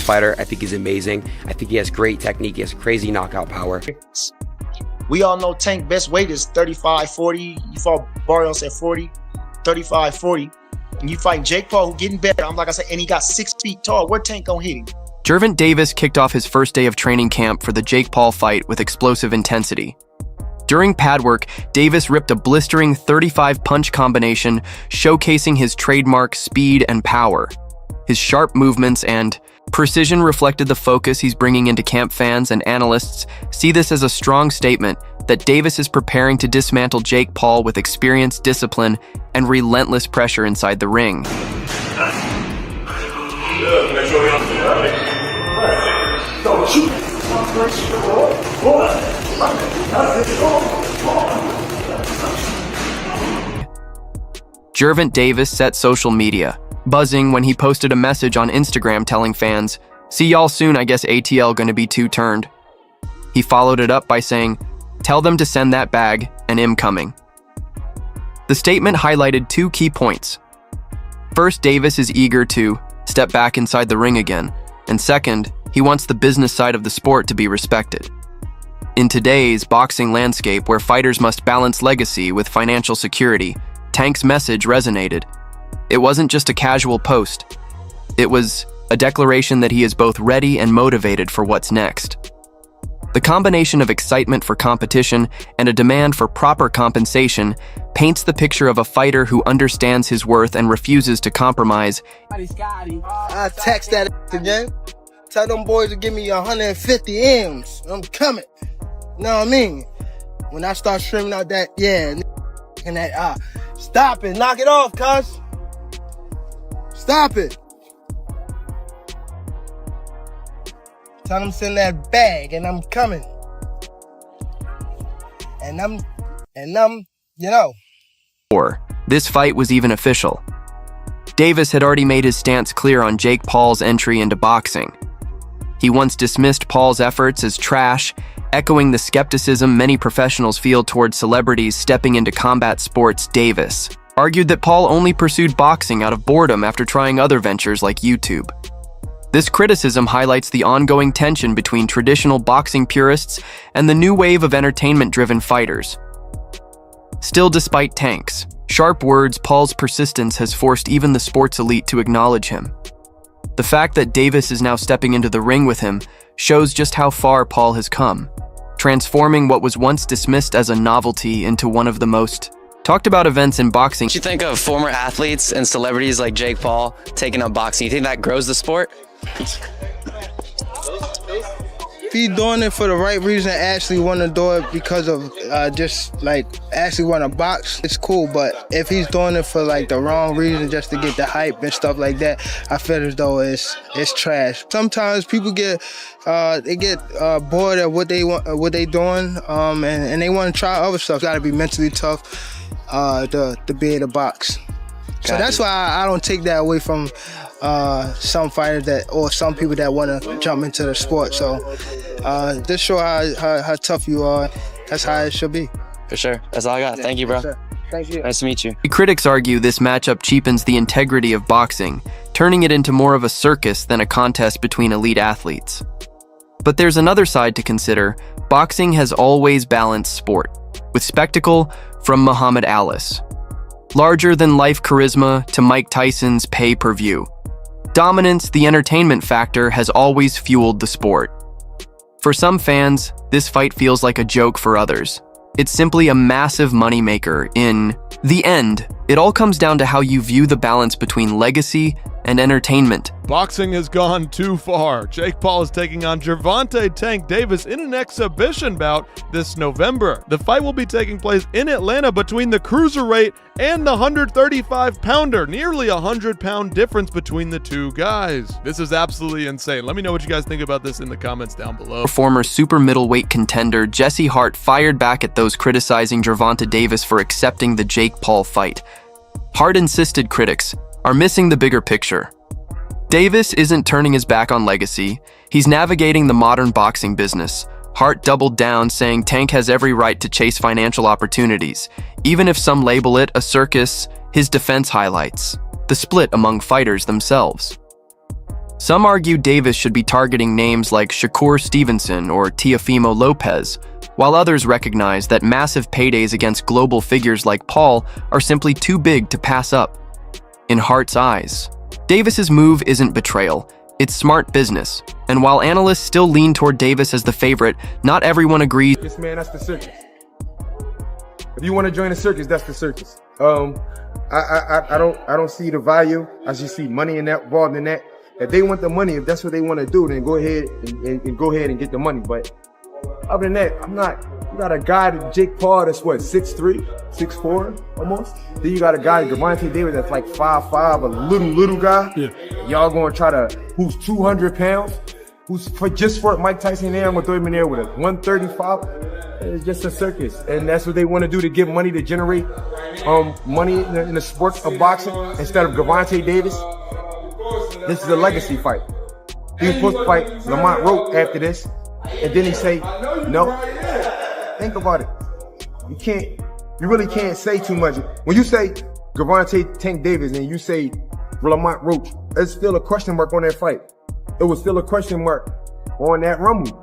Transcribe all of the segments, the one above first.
Fighter, I think he's amazing. I think he has great technique. He has crazy knockout power. We all know Tank best weight is 35, 40. You fought Barrios at 40, 35, 40. And you fight Jake Paul, who getting better. I'm like I said, and he got 6 feet tall. Where Tank gonna hit him? Gervonta Davis kicked off his first day of training camp for the Jake Paul fight with explosive intensity. During pad work, Davis ripped a blistering 35 punch combination, showcasing his trademark speed and power. His sharp movements and precision reflected the focus he's bringing into camp. Fans and analysts see this as a strong statement that Davis is preparing to dismantle Jake Paul with experience, discipline, and relentless pressure inside the ring. Gervonta Davis set social media buzzing when he posted a message on Instagram telling fans, "See y'all soon, I guess ATL gonna be turned." He followed it up by saying, "Tell them to send that bag, and I'm coming." The statement highlighted 2 key points. First, Davis is eager to step back inside the ring again, and second, he wants the business side of the sport to be respected. In today's boxing landscape where fighters must balance legacy with financial security, Tank's message resonated. It wasn't just a casual post. It was a declaration that he is both ready and motivated for what's next. The combination of excitement for competition and a demand for proper compensation paints the picture of a fighter who understands his worth and refuses to compromise. I text that again. Tell them boys to give me 150 M's. I'm coming. You know what I mean? When I start streaming out that, yeah, and that, stop it, knock it off, cuz. Stop it. Tell them send that bag, and I'm coming. And I'm, you know. This fight was even official. Davis had already made his stance clear on Jake Paul's entry into boxing. He once dismissed Paul's efforts as trash, echoing the skepticism many professionals feel towards celebrities stepping into combat sports. Davis argued that Paul only pursued boxing out of boredom after trying other ventures like YouTube. This criticism highlights the ongoing tension between traditional boxing purists and the new wave of entertainment-driven fighters. Still, despite Tank's sharp words, Paul's persistence has forced even the sports elite to acknowledge him. The fact that Davis is now stepping into the ring with him shows just how far Paul has come, transforming what was once dismissed as a novelty into one of the most talked about events in boxing. What do you think of former athletes and celebrities like Jake Paul taking up boxing? You think that grows the sport? If he's doing it for the right reason, actually want to do it because of just like actually want to box, it's cool. But if he's doing it for like the wrong reason, just to get the hype and stuff like that, I feel as though it's trash. Sometimes people get bored at what they want, what they doing, and they want to try other stuff. Got to be mentally tough to be able to box. So that's why I don't take that away from some fighters or some people that want to jump into the sport. So just show how tough you are. That's how it should be. For sure. That's all I got. Thank you, bro. Sure. Thank you. Nice to meet you. Critics argue this matchup cheapens the integrity of boxing, turning it into more of a circus than a contest between elite athletes. But there's another side to consider. Boxing has always balanced sport, with spectacle from Muhammad Ali's larger-than-life charisma to Mike Tyson's pay-per-view. Dominance, the entertainment factor, has always fueled the sport. For some fans, this fight feels like a joke. For others, it's simply a massive moneymaker. In the end, it all comes down to how you view the balance between legacy and entertainment. Boxing has gone too far. Jake Paul is taking on Gervonta "Tank" Davis in an exhibition bout this November. The fight will be taking place in Atlanta between the cruiserweight and the 135-pounder, nearly a 100-pound difference between the two guys. This is absolutely insane. Let me know what you guys think about this in the comments down below. Former super middleweight contender Jesse Hart fired back at those criticizing Gervonta Davis for accepting the Jake Paul fight. Hart insisted critics are missing the bigger picture. Davis isn't turning his back on legacy. He's navigating the modern boxing business, Hart doubled down, saying Tank has every right to chase financial opportunities, even if some label it a circus. His defense highlights the split among fighters themselves. Some argue Davis should be targeting names like Shakur Stevenson or Teofimo Lopez, while others recognize that massive paydays against global figures like Paul are simply too big to pass up. In Hart's eyes, Davis's move isn't betrayal, it's smart business, and while analysts still lean toward Davis as the favorite, not everyone agrees. This man, that's the circus. If you want to join the circus, that's the circus. I don't see the value. I just see money in that, involved in that. If they want the money, if that's what they want to do, then go ahead and go ahead and get the money. But other than that, I'm not. You got a guy, Jake Paul, that's what, 6'3", 6'4", almost. Then you got a guy, Gervonta Davis, that's like 5'5", a little guy. Yeah. Y'all gonna try to, who's 200 pounds, who's just for Mike Tyson there, I'm gonna throw him in there with a 135. It's just a circus, and that's what they want to do, to give money, to generate money in the sport of boxing instead of Gervonta Davis. This is a legacy fight. He was supposed to fight Lamont Roach after this, and then he say no. Think about it. You really can't say too much. When you say Gervonta Tank Davis and you say Lamont Roach, there's still a question mark on that fight. It was still a question mark on that rumble.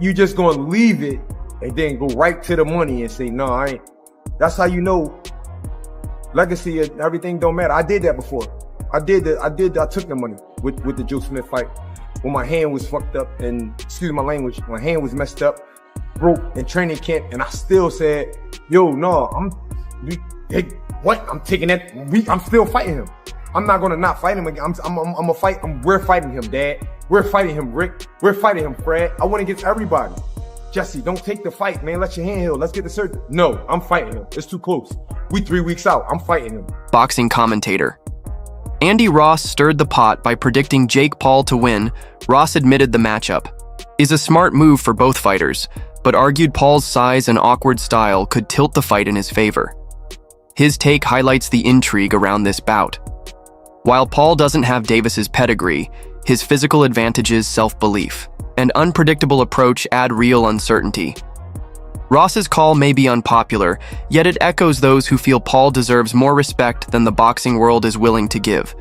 You just gonna leave it and then go right to the money and say, no, I ain't. That's how you know legacy and everything don't matter. I did that before. I took the money with the Joe Smith fight when my hand was fucked up and, excuse my language, my hand was messed up, broke in training camp, and I still said, yo, no, I'm taking that, I'm still fighting him. I'm not gonna not fight him again. I'm gonna fight him. We're fighting him, Dad. We're fighting him, Rick. We're fighting him, Fred. I went against everybody. Jesse, don't take the fight, man. Let your hand heal. Let's get the surgery. No, I'm fighting him. It's too close. We 3 weeks out. I'm fighting him. Boxing commentator Andy Ross stirred the pot by predicting Jake Paul to win. Ross admitted the matchup is a smart move for both fighters, but argued Paul's size and awkward style could tilt the fight in his favor. His take highlights the intrigue around this bout. While Paul doesn't have Davis's pedigree, his physical advantages, self-belief, and unpredictable approach add real uncertainty. Ross's call may be unpopular, yet it echoes those who feel Paul deserves more respect than the boxing world is willing to give.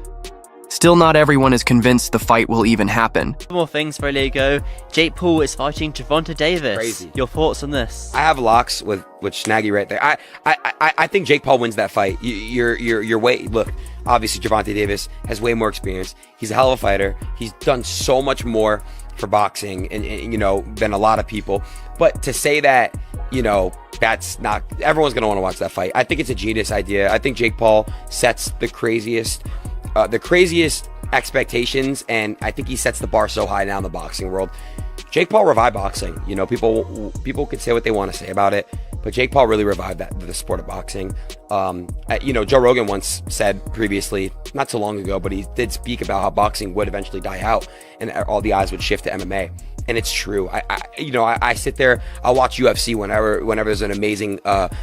Still, not everyone is convinced the fight will even happen. More things for Lego. Jake Paul is fighting Gervonta Davis. Crazy. Your thoughts on this? I have locks with Snaggy right there. I think Jake Paul wins that fight. Look, obviously Gervonta Davis has way more experience. He's a hell of a fighter. He's done so much more for boxing and you know, than a lot of people. But to say that, you know, that's not, everyone's gonna want to watch that fight. I think it's a genius idea. I think Jake Paul sets the craziest expectations, and I think he sets the bar so high now in the boxing world. Jake Paul revived boxing. You know, people could say what they want to say about it, but Jake Paul really revived the sport of boxing. You know, Joe Rogan once said previously, not so long ago, but he did speak about how boxing would eventually die out and all the eyes would shift to MMA. And it's true. I sit there, I'll watch UFC whenever there's an amazing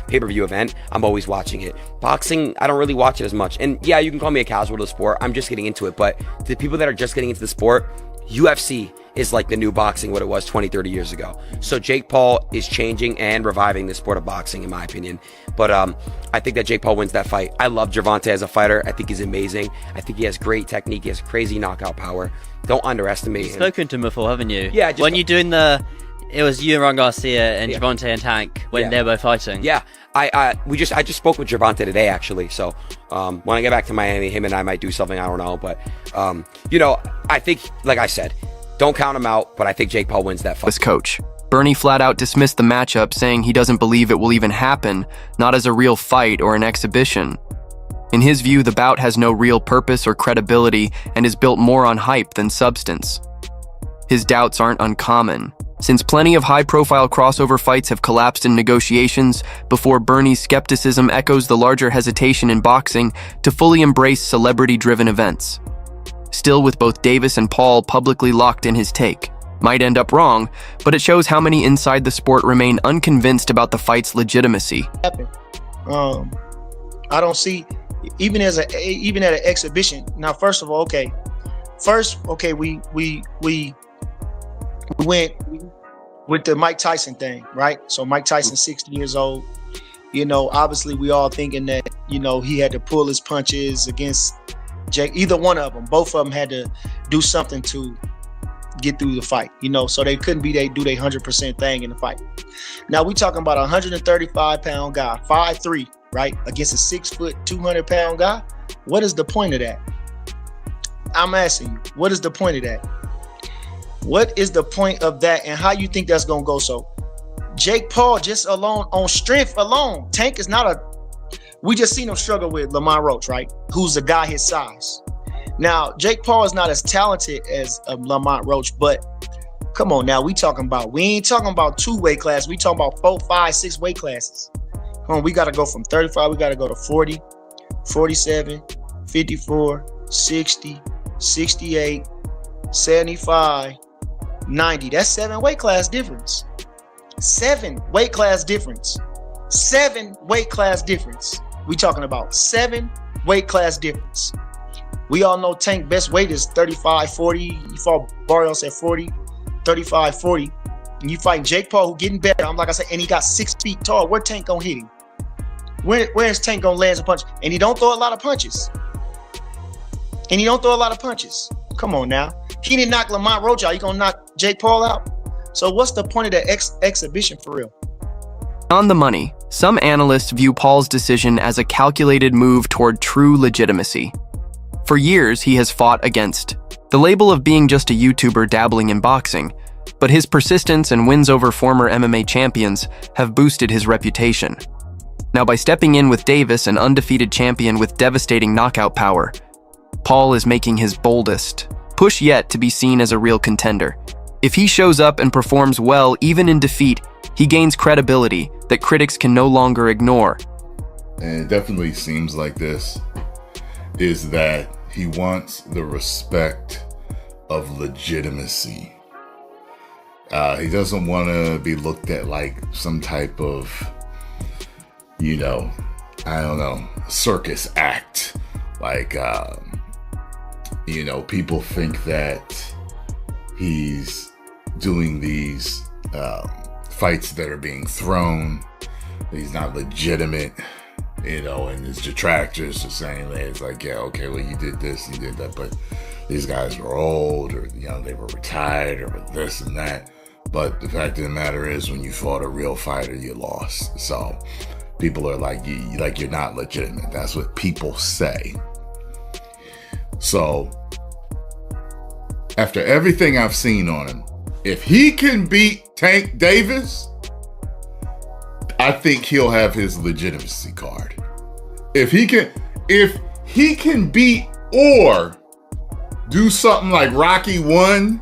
pay-per-view event. I'm always watching it. Boxing, I don't really watch it as much. And yeah, you can call me a casual to the sport. I'm just getting into it. But the people that are just getting into the sport, UFC is like the new boxing, what it was 20, 30 years ago. So Jake Paul is changing and reviving the sport of boxing, in my opinion. But I think that Jake Paul wins that fight. I love Gervonta as a fighter. I think he's amazing. I think he has great technique. He has crazy knockout power. Don't underestimate him. You've spoken to him before, haven't you? Yeah. When you're doing it was you and Ron Garcia and Gervonta and Tank when they were fighting. Yeah. I just spoke with Gervonta today, actually. So when I get back to Miami, him and I might do something. I don't know. But, you know, I think, like I said, don't count him out, but I think Jake Paul wins that fight. His coach, Bernie, flat out dismissed the matchup, saying he doesn't believe it will even happen, not as a real fight or an exhibition. In his view, the bout has no real purpose or credibility and is built more on hype than substance. His doubts aren't uncommon, since plenty of high-profile crossover fights have collapsed in negotiations before Bernie's skepticism echoes the larger hesitation in boxing to fully embrace celebrity-driven events. Still, with both Davis and Paul publicly locked in his take, might end up wrong, but it shows how many inside the sport remain unconvinced about the fight's legitimacy. I don't see, even at an exhibition. Now, first of all, we We went with the Mike Tyson thing, right? So Mike Tyson, 60 years old. You know, obviously we all thinking that, you know, he had to pull his punches against Jake. Either one of them, both of them had to do something to get through the fight, you know, so they couldn't do their 100% thing in the fight. Now we talking about a 135-pound guy, 5'3", right, against a 6 foot, 200-pound guy. What is the point of that? I'm asking you, what is the point of that? What is the point of that, and how you think that's gonna go? So Jake Paul, just alone on strength alone, Tank is not a. We just seen him struggle with Lamont Roach, right? Who's a guy his size. Now Jake Paul is not as talented as Lamont Roach, but come on now, we ain't talking about 2 weight classes. We talking about 4, 5, 6 weight classes. We got to go from 35. We got to go to 40, 47, 54, 60, 68, 75, 90. That's 7 weight class difference. 7 weight class difference. 7 weight class difference. We talking about 7 weight class difference. We all know Tank best weight is 35, 40. You fought Barrios at 40, 35, 40. And you fight Jake Paul, who getting better. I'm like I said, and he got 6 feet tall. Where Tank gonna hit him? Where is Tank gonna land a punch? And he don't throw a lot of punches. Come on now. He didn't knock Lamont Roach out. You gonna knock Jake Paul out? So what's the point of that exhibition for real? On the money, some analysts view Paul's decision as a calculated move toward true legitimacy. For years, he has fought against the label of being just a YouTuber dabbling in boxing, but his persistence and wins over former MMA champions have boosted his reputation. Now, by stepping in with Davis, an undefeated champion with devastating knockout power, Paul is making his boldest push yet to be seen as a real contender. If he shows up and performs well even in defeat, he gains credibility that critics can no longer ignore. And it definitely seems like this is that he wants the respect of legitimacy. He doesn't want to be looked at like some type of, you know, I don't know, circus act. Like, you know, people think that he's doing these fights that are being thrown. He's not legitimate, you know, and his detractors are saying that it's like, yeah, okay, well, you did this, you did that, but these guys were old, or, you know, they were retired, or this and that. But the fact of the matter is, when you fought a real fighter, you lost. So people are like, you're not legitimate. That's what people say. So after everything I've seen on him, if he can beat Tank Davis, I think he'll have his legitimacy card. If he can beat or do something like Rocky 1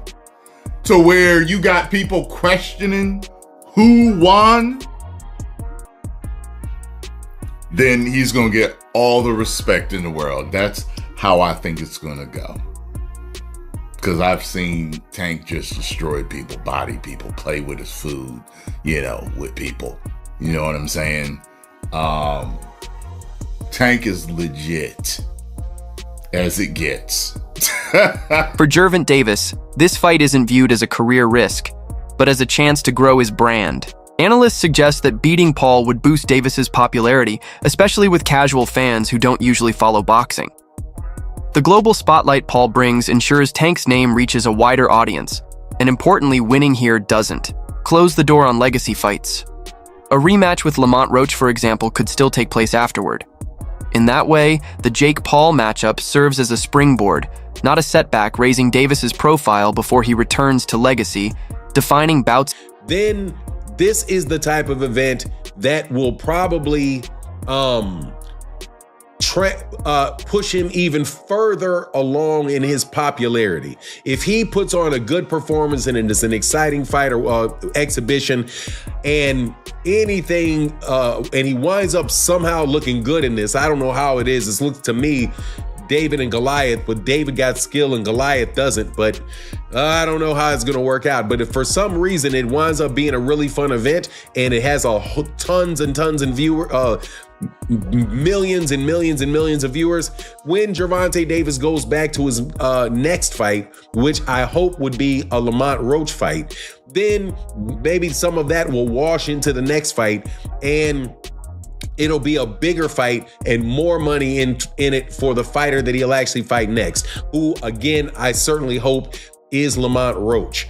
to where you got people questioning who won, then he's going to get all the respect in the world. That's how I think it's going to go. Because I've seen Tank just destroy people, body people, play with his food, you know, with people. You know what I'm saying? Tank is legit as it gets. For Gervonta Davis, this fight isn't viewed as a career risk, but as a chance to grow his brand. Analysts suggest that beating Paul would boost Davis's popularity, especially with casual fans who don't usually follow boxing. The global spotlight Paul brings ensures Tank's name reaches a wider audience, and importantly, winning here doesn't close the door on legacy fights. A rematch with Lamont Roach, for example, could still take place afterward. In that way, the Jake Paul matchup serves as a springboard, not a setback, raising Davis's profile before he returns to legacy, defining bouts. Then this is the type of event that will probably push him even further along in his popularity. If he puts on a good performance and it's an exciting fight or exhibition and anything, and he winds up somehow looking good in this, I don't know how it is. It looks to me David and Goliath, but David got skill and Goliath doesn't, but I don't know how it's going to work out. But if for some reason it winds up being a really fun event and it has tons and tons of millions and millions and millions of viewers. When Gervonta Davis goes back to his next fight, which I hope would be a Lamont Roach fight, then maybe some of that will wash into the next fight, and it'll be a bigger fight and more money in it for the fighter that he'll actually fight next, who, again, I certainly hope is Lamont Roach.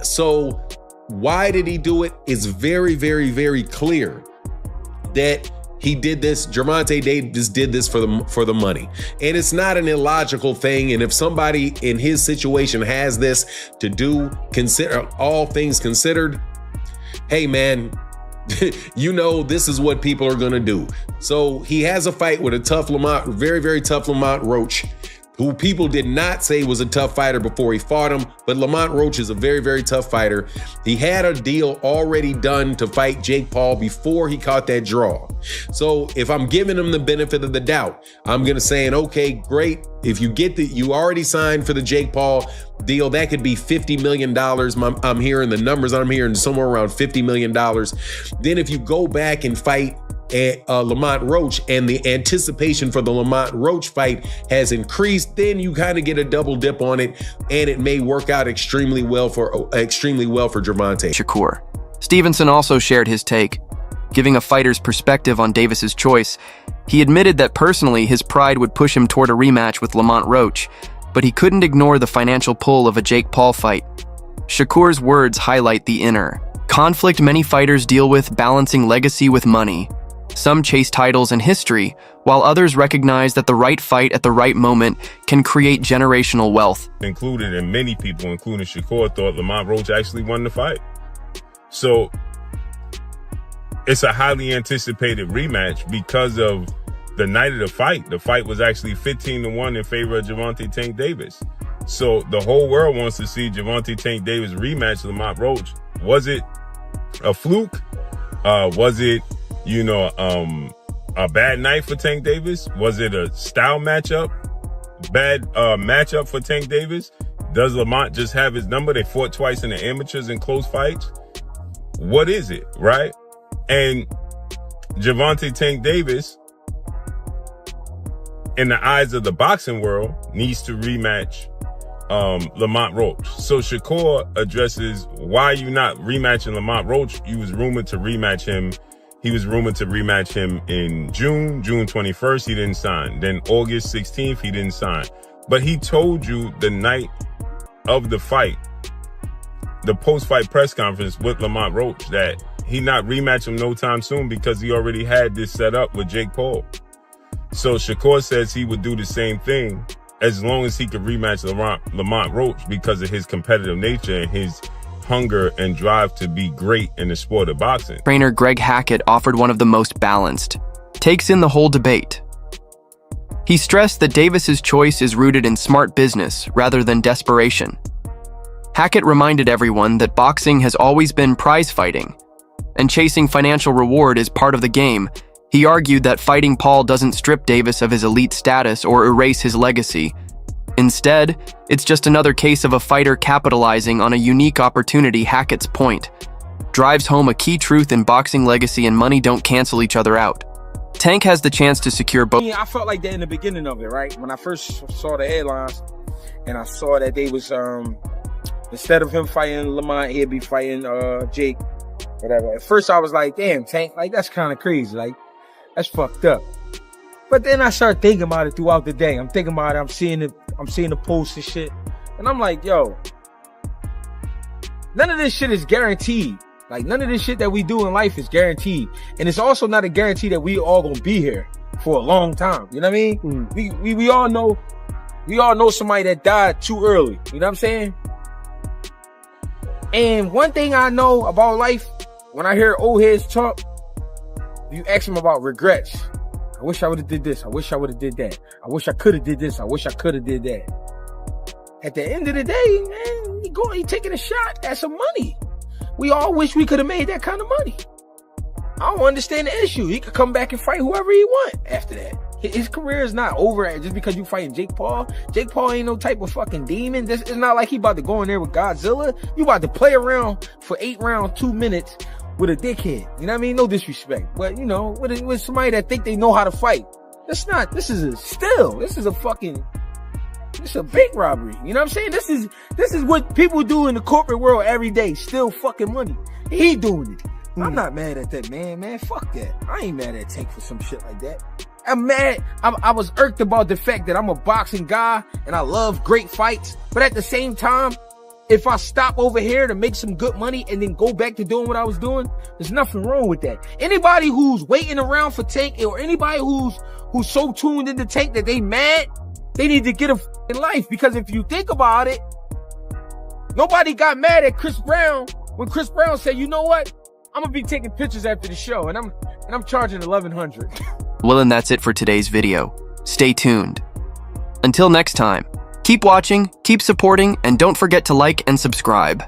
So why did he do it? It's very, very, very clear that he did this. Gervonta Davis did this for the money, and it's not an illogical thing. And if somebody in his situation has this to do, consider all things considered, hey man, you know this is what people are gonna do. So he has a fight with a tough Lamont, very, very tough Lamont Roach, who people did not say was a tough fighter before he fought him, but Lamont Roach is a very, very tough fighter. He had a deal already done to fight Jake Paul before he caught that draw. So if I'm giving him the benefit of the doubt, I'm gonna say, okay, great. If you you already signed for the Jake Paul deal, that could be $50 million. I'm hearing the numbers, I'm hearing somewhere around $50 million. Then if you go back and fight Lamont Roach, and the anticipation for the Lamont Roach fight has increased, then you kind of get a double dip on it, and it may work out extremely well for Gervonta. Shakur. Stevenson also shared his take, giving a fighter's perspective on Davis's choice. He admitted that personally his pride would push him toward a rematch with Lamont Roach, but he couldn't ignore the financial pull of a Jake Paul fight. Shakur's words highlight the inner conflict many fighters deal with, balancing legacy with money. Some chase titles and history, while others recognize that the right fight at the right moment can create generational wealth. Included, and many people, including Shakur, thought Lamont Roach actually won the fight. So it's a highly anticipated rematch because of the night of the fight. The fight was actually 15-1 in favor of Gervonta Tank Davis. So the whole world wants to see Gervonta Tank Davis rematch Lamont Roach. Was it a fluke? Was it a bad night for Tank Davis? Was it a style matchup? Bad matchup for Tank Davis? Does Lamont just have his number? They fought twice in the amateurs in close fights. What is it, right? And Gervonta Tank Davis, in the eyes of the boxing world, needs to rematch Lamont Roach. So Shakur addresses, why you not rematching Lamont Roach? You was rumored to rematch him. He was rumored to rematch him in June 21st, he didn't sign. Then August 16th, he didn't sign. But he told you the night of the fight, the post-fight press conference with Lamont Roach, that he not rematch him no time soon because he already had this set up with Jake Paul. So Shakur says he would do the same thing as long as he could rematch Lamont Roach because of his competitive nature and his hunger and drive to be great in the sport of boxing. Trainer Greg Hackett offered one of the most balanced takes in the whole debate. He stressed that Davis's choice is rooted in smart business rather than desperation. Hackett reminded everyone that boxing has always been prize fighting, and chasing financial reward is part of the game. He argued that fighting Paul doesn't strip Davis of his elite status or erase his legacy. Instead, it's just another case of a fighter capitalizing on a unique opportunity. Hackett's point drives home a key truth in boxing: legacy and money don't cancel each other out. Tank has the chance to secure both. I felt like that in the beginning of it, right? When I first saw the headlines and I saw that they was, instead of him fighting Lamont, he'd be fighting Jake, whatever. At first I was like, damn, Tank, like that's kind of crazy. Like, that's fucked up. But then I started thinking about it throughout the day. I'm thinking about it. I'm seeing the posts and shit. And I'm like, yo, none of this shit is guaranteed. Like, none of this shit that we do in life is guaranteed. And it's also not a guarantee that we all gonna be here for a long time. You know what I mean? We all know somebody that died too early. You know what I'm saying? And one thing I know about life, when I hear old heads talk, you ask them about regrets. I wish I would have did this. I wish I would have did that. I wish I could have did this. I wish I could have did that. At the end of the day, man, he taking a shot at some money. We all wish we could have made that kind of money. I don't understand the issue. He could come back and fight whoever he want after that. His career is not over just because you fighting Jake Paul. Jake Paul ain't no type of fucking demon. It's not like he about to go in there with Godzilla. You about to play around for 8 rounds, 2 minutes with a dickhead. You know what I mean? No disrespect. But, you know, with somebody that think they know how to fight. This is a bank robbery. You know what I'm saying? This is what people do in the corporate world every day. Steal fucking money. He doing it. I'm not mad at that man. Fuck that. I ain't mad at Tank for some shit like that. I'm mad. I was irked about the fact that I'm a boxing guy and I love great fights. But at the same time, if I stop over here to make some good money and then go back to doing what I was doing, there's nothing wrong with that. Anybody who's waiting around for Tank, or anybody who's so tuned into Tank that they mad, they need to get a f***ing life. Because if you think about it, nobody got mad at Chris Brown when Chris Brown said, you know what? I'm gonna be taking pictures after the show and I'm charging $1,100. Well, and that's it for today's video. Stay tuned. Until next time, keep watching, keep supporting, and don't forget to like and subscribe.